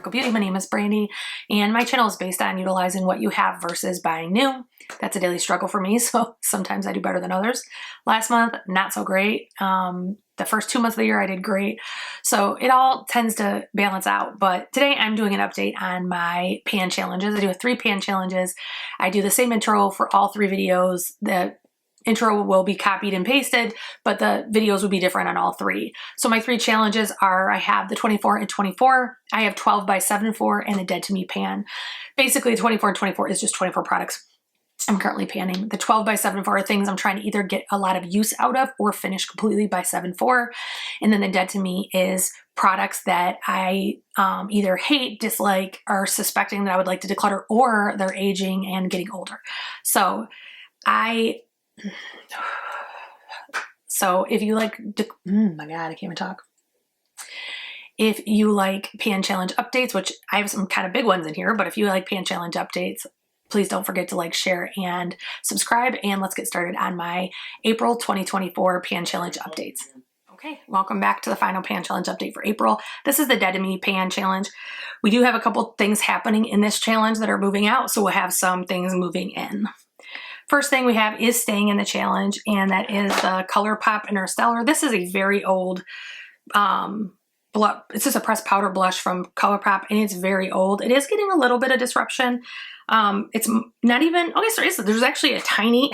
Practical Beauty. My name is Brandy, and my channel is based on utilizing what you have versus buying new. That's a daily struggle for me, so sometimes I do better than others. Last month, not so great. The first 2 months of the year, I did great. So it all tends to balance out. But today I'm doing an update on my pan challenges. I do 3 pan challenges. I do the same intro for all 3 videos. The intro will be copied and pasted, but the videos will be different on all 3. So my 3 challenges are, I have the 24 and 24, I have 12 by 7-4, and a dead to me pan. Basically 24 and 24 is just 24 products I'm currently panning. The 12 by 7-4 are things I'm trying to either get a lot of use out of or finish completely by 7-4. And then the dead to me is products that I either hate, dislike, or suspecting that I would like to declutter, or they're aging and getting older. So if you like, my God, I can't even talk. If you like pan challenge updates, which I have some kind of big ones in here, but if you like pan challenge updates, please don't forget to like, share, and subscribe. And let's get started on my April 2024 pan challenge updates. Okay, welcome back to the final pan challenge update for April. This is the Dead to Me pan challenge. We do have a couple things happening in this challenge that are moving out, so we'll have some things moving in. First thing we have is staying in the challenge, and that is the ColourPop Interstellar. This is a very old, it's just a pressed powder blush from ColourPop, and it's very old. It is getting a little bit of disruption. It's not even, okay, so there's actually a tiny,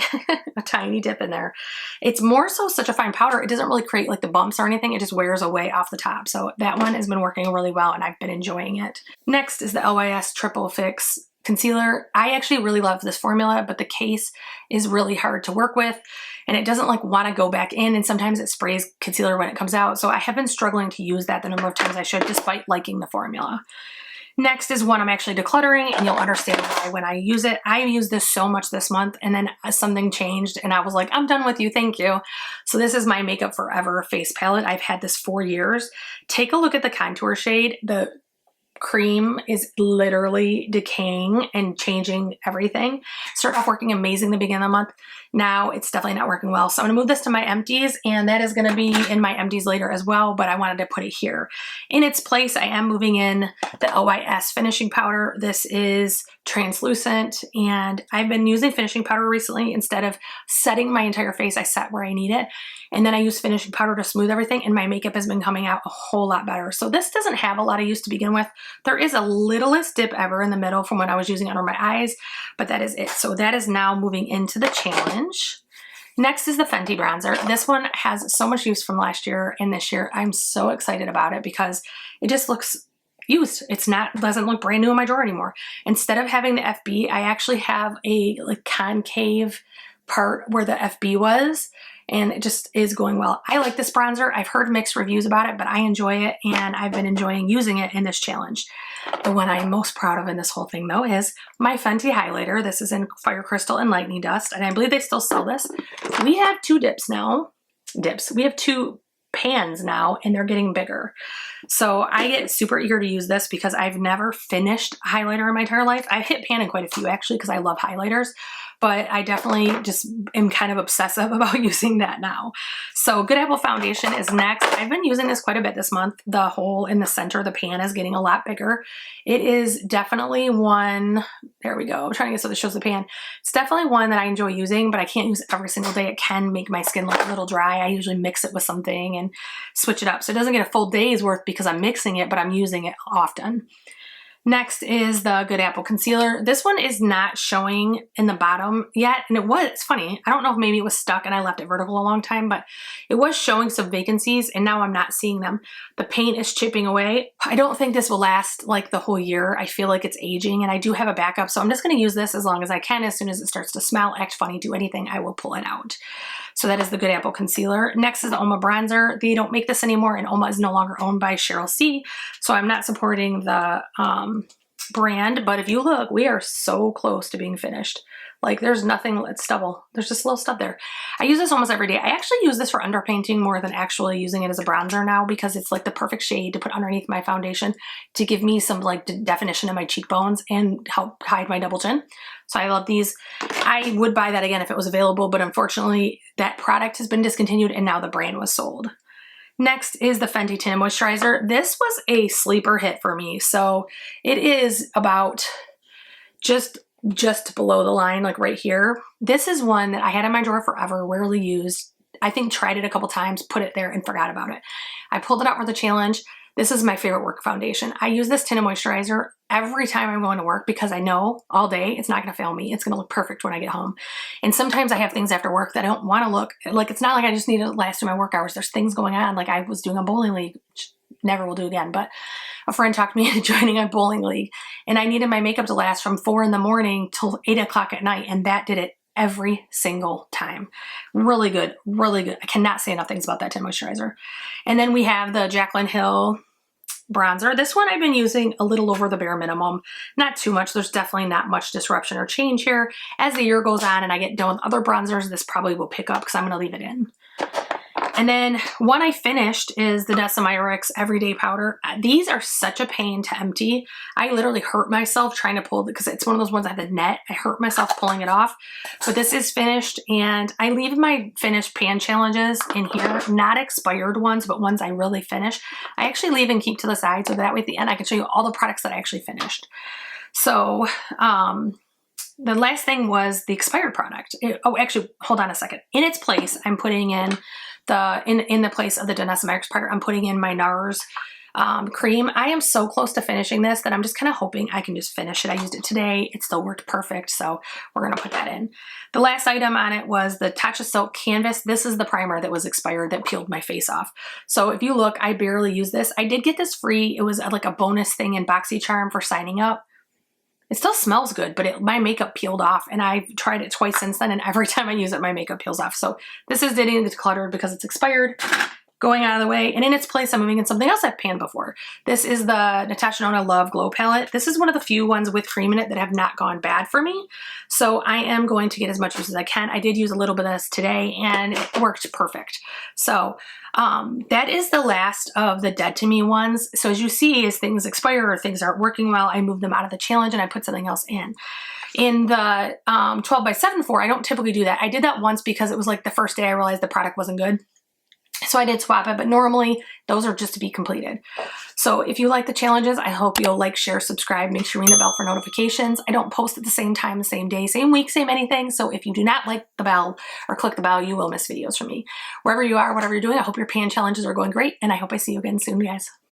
a tiny dip in there. It's more so such a fine powder. It doesn't really create like the bumps or anything. It just wears away off the top. So that one has been working really well, and I've been enjoying it. Next is the LYS Triple Fix Concealer. I actually really love this formula, but the case is really hard to work with, and it doesn't like want to go back in, and sometimes it sprays concealer when it comes out. So I have been struggling to use that the number of times I should, despite liking the formula. Next is one I'm actually decluttering, and you'll understand why when I use it. I used this so much this month, and then something changed, and I was like, I'm done with you, thank you. So this is my Makeup Forever face palette. I've had this 4 years. Take a look at the contour shade. The cream is literally decaying and changing everything. Started off working amazing the beginning of the month. Now it's definitely not working well. So I'm gonna move this to my empties, and that is gonna be in my empties later as well, but I wanted to put it here. In its place, I am moving in the LYS finishing powder. This is translucent, and I've been using finishing powder recently. Instead of setting my entire face, I set where I need it. And then I use finishing powder to smooth everything, and my makeup has been coming out a whole lot better. So this doesn't have a lot of use to begin with. There is a littlest dip ever in the middle from when I was using it under my eyes, but that is it. So that is now moving into the challenge. Next is the Fenty bronzer. This one has so much use from last year and this year. I'm so excited about it because it just looks used. Doesn't look brand new in my drawer anymore. Instead of having the FB, I actually have a like concave part where the FB was, and it just is going well. I like this bronzer. I've heard mixed reviews about it, but I enjoy it, and I've been enjoying using it in this challenge. The one I'm most proud of in this whole thing, though, is my Fenty highlighter. This is in Fire Crystal and Lightning Dust, and I believe they still sell this. We have 2 dips now. We have 2 pans now, and they're getting bigger. So I get super eager to use this because I've never finished a highlighter in my entire life. I've hit pan in quite a few actually because I love highlighters, but I definitely just am kind of obsessive about using that now. So Good Apple foundation is next. I've been using this quite a bit this month. The hole in the center of the pan is getting a lot bigger. It is definitely one, there we go, I'm trying to get so this shows the pan. It's definitely one that I enjoy using, but I can't use it every single day. It can make my skin look a little dry. I usually mix it with something and switch it up. So it doesn't get a full day's worth because I'm mixing it, but I'm using it often. Next is the Good Apple concealer. This one is not showing in the bottom yet, and it's funny. I don't know if maybe it was stuck and I left it vertical a long time, but it was showing some vacancies, and now I'm not seeing them. The paint is chipping away. I don't think this will last like the whole year. I feel like it's aging, and I do have a backup, so I'm just gonna use this as long as I can. As soon as it starts to smell, act funny, do anything, I will pull it out. So that is the Good Apple concealer. Next is the Oma bronzer. They don't make this anymore, and Oma is no longer owned by Cheryl C. So I'm not supporting the brand, but if you look, we are so close to being finished. Like there's nothing, it's stubble. There's just a little stub there. I use this almost every day. I actually use this for underpainting more than actually using it as a bronzer now, because it's like the perfect shade to put underneath my foundation to give me some like definition in my cheekbones and help hide my double chin. So I love these. I would buy that again if it was available, but unfortunately that product has been discontinued and now the brand was sold. Next is the Fenty Tinted Moisturizer. This was a sleeper hit for me. So it is about just below the line, like right here. This is one that I had in my drawer forever, rarely used. I think tried it a couple times, put it there and forgot about it. I pulled it out for the challenge. This is my favorite work foundation. I use this tinted moisturizer every time I'm going to work because I know all day it's not going to fail me. It's going to look perfect when I get home. And sometimes I have things after work that I don't want to look like. It's not like I just need to last through my work hours. There's things going on. Like I was doing a bowling league, which never will do again, but a friend talked me into joining a bowling league and I needed my makeup to last from 4 in the morning till 8 o'clock at night. And that did it every single time. Really good, really good. I cannot say enough things about that tinted moisturizer. And then we have the Jaclyn Hill bronzer. This one I've been using a little over the bare minimum, not too much. There's definitely not much disruption or change here. As the year goes on and I get done with other bronzers, this probably will pick up because I'm going to leave it in. And then one I finished is the Desamyrix Everyday Powder. These are such a pain to empty. I literally hurt myself trying to pull it because it's one of those ones that have the net. I hurt myself pulling it off, but this is finished and I leave my finished pan challenges in here, not expired ones, but ones I really finish. I actually leave and keep to the side so that way at the end I can show you all the products that I actually finished. So, the last thing was the expired product. Oh, actually, hold on a second. In its place, I'm putting in in the place of the Desamyrix powder, I'm putting in my NARS cream. I am so close to finishing this that I'm just kind of hoping I can just finish it. I used it today. It still worked perfect, so we're going to put that in. The last item on it was the Tatcha Silk Canvas. This is the primer that was expired that peeled my face off. So if you look, I barely use this. I did get this free. It was like a bonus thing in BoxyCharm for signing up. It still smells good, but my makeup peeled off and I've tried it twice since then and every time I use it, my makeup peels off. So this is getting decluttered because it's expired, going out of the way. And in its place, I'm moving in something else I've panned before. This is the Natasha Denona Love Glow Palette. This is one of the few ones with cream in it that have not gone bad for me. So I am going to get as much use as I can. I did use a little bit of this today and it worked perfect. So that is the last of the Dead to Me ones. So as you see, as things expire or things aren't working well, I move them out of the challenge and I put something else in. In the 12x7 I don't typically do that. I did that once because it was like the first day I realized the product wasn't good. So I did swap it, but normally those are just to be completed. So if you like the challenges, I hope you'll like, share, subscribe, make sure you ring the bell for notifications. I don't post at the same time, the same day, same week, same anything. So if you do not like the bell or click the bell, you will miss videos from me. Wherever you are, whatever you're doing, I hope your pan challenges are going great and I hope I see you again soon, guys.